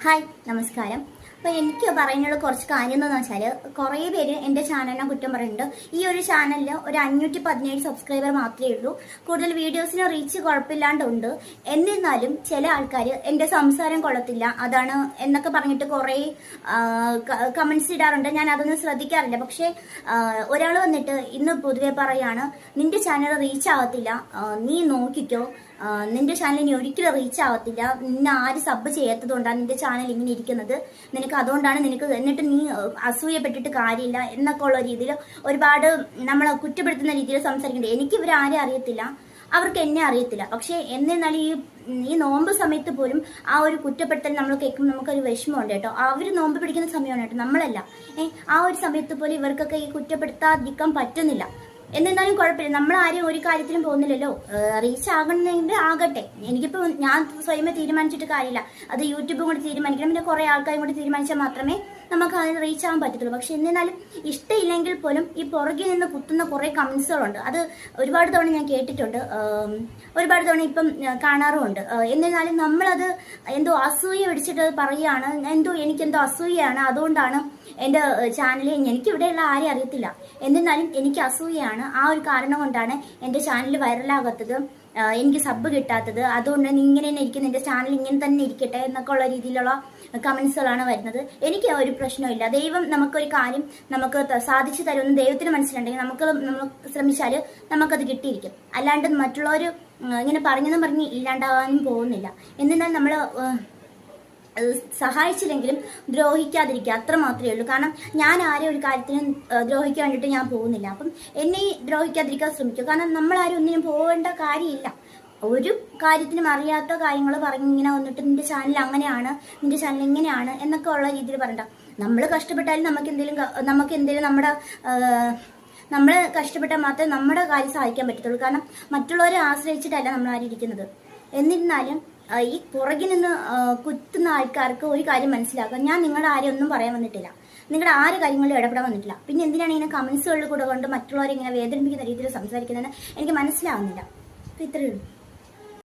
Hi നമസ്കാരം. അപ്പോൾ എനിക്ക് പറയാനുള്ള കുറച്ച് കാര്യം എന്താണെന്ന് വെച്ചാൽ, കുറേ പേര് എൻ്റെ ചാനലിനെ കുറ്റം പറയുന്നുണ്ട്. ഈ ഒരു ചാനലിൽ ഒരു 517 സബ്സ്ക്രൈബർ മാത്രമേ ഉള്ളൂ. കൂടുതൽ വീഡിയോസിന് റീച്ച് കുഴപ്പമില്ലാണ്ടുണ്ട്. എന്നിരുന്നാലും ചില ആൾക്കാർ എൻ്റെ സംസാരം കൊള്ളത്തില്ല, അതാണ് എന്നൊക്കെ പറഞ്ഞിട്ട് കുറേ കമൻസ് ഇടാറുണ്ട്. ഞാൻ അതൊന്നും ശ്രദ്ധിക്കാറില്ല. പക്ഷേ ഒരാൾ വന്നിട്ട് ഇന്ന് പൊതുവെ പറയാണ്, നിന്റെ ചാനൽ റീച്ച് ആവത്തില്ല, നീ നോക്കിക്കോ, നിന്റെ ചാനൽ ഇനി ഒരിക്കലും റീച്ച് ആവത്തില്ല, നിന്നെ ആര് സബ് ചെയ്യാത്തത് കൊണ്ടാണ് നിന്റെ ചാനൽ ഇങ്ങനെ ഇരിക്കുന്നത്, നിനക്ക് അതുകൊണ്ടാണ് നിനക്ക്, എന്നിട്ട് നീ അസൂയപ്പെട്ടിട്ട് കാര്യമില്ല എന്നൊക്കെ ഉള്ള രീതിയിൽ ഒരുപാട് നമ്മളെ കുറ്റപ്പെടുത്തുന്ന രീതിയിൽ സംസാരിക്കുന്നുണ്ട്. എനിക്ക് ഇവരാരെ അറിയത്തില്ല, അവർക്ക് എന്നെ അറിയത്തില്ല. പക്ഷെ എന്നിരുന്നാലും ഈ നോമ്പ് സമയത്ത് പോലും ആ ഒരു കുറ്റപ്പെടുത്തൽ നമ്മൾ കേൾക്കുമ്പോൾ നമുക്കൊരു വിഷമമുണ്ട് കേട്ടോ. അവർ നോമ്പ് പിടിക്കുന്ന സമയമാണ് കേട്ടോ, നമ്മളല്ല. ആ ഒരു സമയത്ത് പോലും ഇവർക്കൊക്കെ ഈ കുറ്റപ്പെടുത്താതിരിക്കാൻ പറ്റുന്നില്ല. എന്നിരുന്നാലും കുഴപ്പമില്ല, നമ്മൾ ആരും ഒരു കാര്യത്തിലും പോകുന്നില്ലല്ലോ. റീച്ച് ആകണമെങ്കിൽ ആകട്ടെ. എനിക്കിപ്പോൾ ഞാൻ സ്വയമേ തീരുമാനിച്ചിട്ട് കാര്യമില്ല, അത് യൂട്യൂബും കൂടി തീരുമാനിക്കണം, പിന്നെ കുറേ ആൾക്കാരും കൂടി തീരുമാനിച്ചാൽ മാത്രമേ നമുക്ക് അതിന് റീച്ച് ആകാൻ പറ്റത്തുള്ളൂ. പക്ഷെ എന്നിരുന്നാലും ഇഷ്ടമില്ലെങ്കിൽ പോലും ഈ പുറകിൽ നിന്ന് കുത്തുന്ന കുറേ കമൻസുകളുണ്ട്. അത് ഒരുപാട് തവണ ഞാൻ കേട്ടിട്ടുണ്ട്, ഒരുപാട് തവണ ഇപ്പം കാണാറുമുണ്ട്. എന്നിരുന്നാലും നമ്മളത് എന്തോ അസൂയ പിടിച്ചിട്ട് പറയുകയാണ്, എനിക്കെന്തോ അസൂയയാണ്, അതുകൊണ്ടാണ് എൻ്റെ ചാനലിൽ, എനിക്കിവിടെയുള്ള ആരെയും അറിയത്തില്ല, എന്നിരുന്നാലും എനിക്ക് അസൂയയാണ്, ആ ഒരു കാരണം കൊണ്ടാണ് എൻ്റെ ചാനൽ വൈറലാകാത്തത്, എനിക്ക് സബ് കിട്ടാത്തത്, അതുകൊണ്ട് ഇങ്ങനെ തന്നെ ഇരിക്കും, എൻ്റെ ചാനൽ ഇങ്ങനെ തന്നെ ഇരിക്കട്ടെ എന്നൊക്കെ ഉള്ള രീതിയിലുള്ള കമൻസുകളാണ് വരുന്നത്. എനിക്ക് ഒരു പ്രശ്നമില്ല. ദൈവം നമുക്കൊരു കാര്യം നമുക്ക് സാധിച്ചു തരുമെന്ന് ദൈവത്തിന് മനസ്സിലുണ്ടെങ്കിൽ നമ്മൾ ശ്രമിച്ചാൽ നമുക്കത് കിട്ടിയിരിക്കും. അല്ലാണ്ട് മറ്റുള്ളവർ ഇങ്ങനെ പറഞ്ഞ് ഇല്ലാണ്ടാകാനും പോകുന്നില്ല. എന്നിരുന്നാൽ നമ്മൾ സഹായിച്ചില്ലെങ്കിലും ദ്രോഹിക്കാതിരിക്കുക, അത്ര മാത്രമേ ഉള്ളൂ. കാരണം ഞാൻ ആരും ഒരു കാര്യത്തിനും ദ്രോഹിക്കാൻ വേണ്ടിയിട്ട് ഞാൻ പോകുന്നില്ല. അപ്പം എന്നെ ദ്രോഹിക്കാതിരിക്കാൻ ശ്രമിക്കുക. കാരണം നമ്മളാരും ഒന്നിനും പോകേണ്ട കാര്യമില്ല. ഒരു കാര്യത്തിനും അറിയാത്ത കാര്യങ്ങൾ പറഞ്ഞിങ്ങനെ വന്നിട്ട് നിന്റെ ചാനൽ അങ്ങനെയാണ്, നിന്റെ ചാനൽ ഇങ്ങനെയാണ് എന്നൊക്കെ ഉള്ള രീതിയിൽ പറയണ്ട. നമ്മൾ കഷ്ടപ്പെട്ടാലും നമുക്ക് എന്തെങ്കിലും നമ്മൾ കഷ്ടപ്പെട്ടാൽ മാത്രമേ നമ്മുടെ കാര്യം സാധിക്കാൻ പറ്റത്തുള്ളൂ. കാരണം മറ്റുള്ളവരെ ആശ്രയിച്ചിട്ടല്ല നമ്മൾ ആരും ഇരിക്കുന്നത്. എന്നിരുന്നാലും ഈ പുറകിൽ നിന്ന് കുത്തുന്ന ആൾക്കാർക്ക് ഒരു കാര്യം മനസ്സിലാക്കുക, ഞാൻ നിങ്ങളുടെ ആരും ഒന്നും പറയാൻ വന്നിട്ടില്ല, നിങ്ങളുടെ ആര് കാര്യങ്ങളിലും ഇടപെടാൻ വന്നിട്ടില്ല. പിന്നെ എന്തിനാണ് ഇങ്ങനെ കമൻസുകളിൽ കൂടെ കൊണ്ട് മറ്റുള്ളവരെ ഇങ്ങനെ വേദനിപ്പിക്കുന്ന രീതിയിൽ സംസാരിക്കുന്നതെന്ന് എനിക്ക് മനസ്സിലാവുന്നില്ല. ഇത്രയേ ഉള്ളൂ.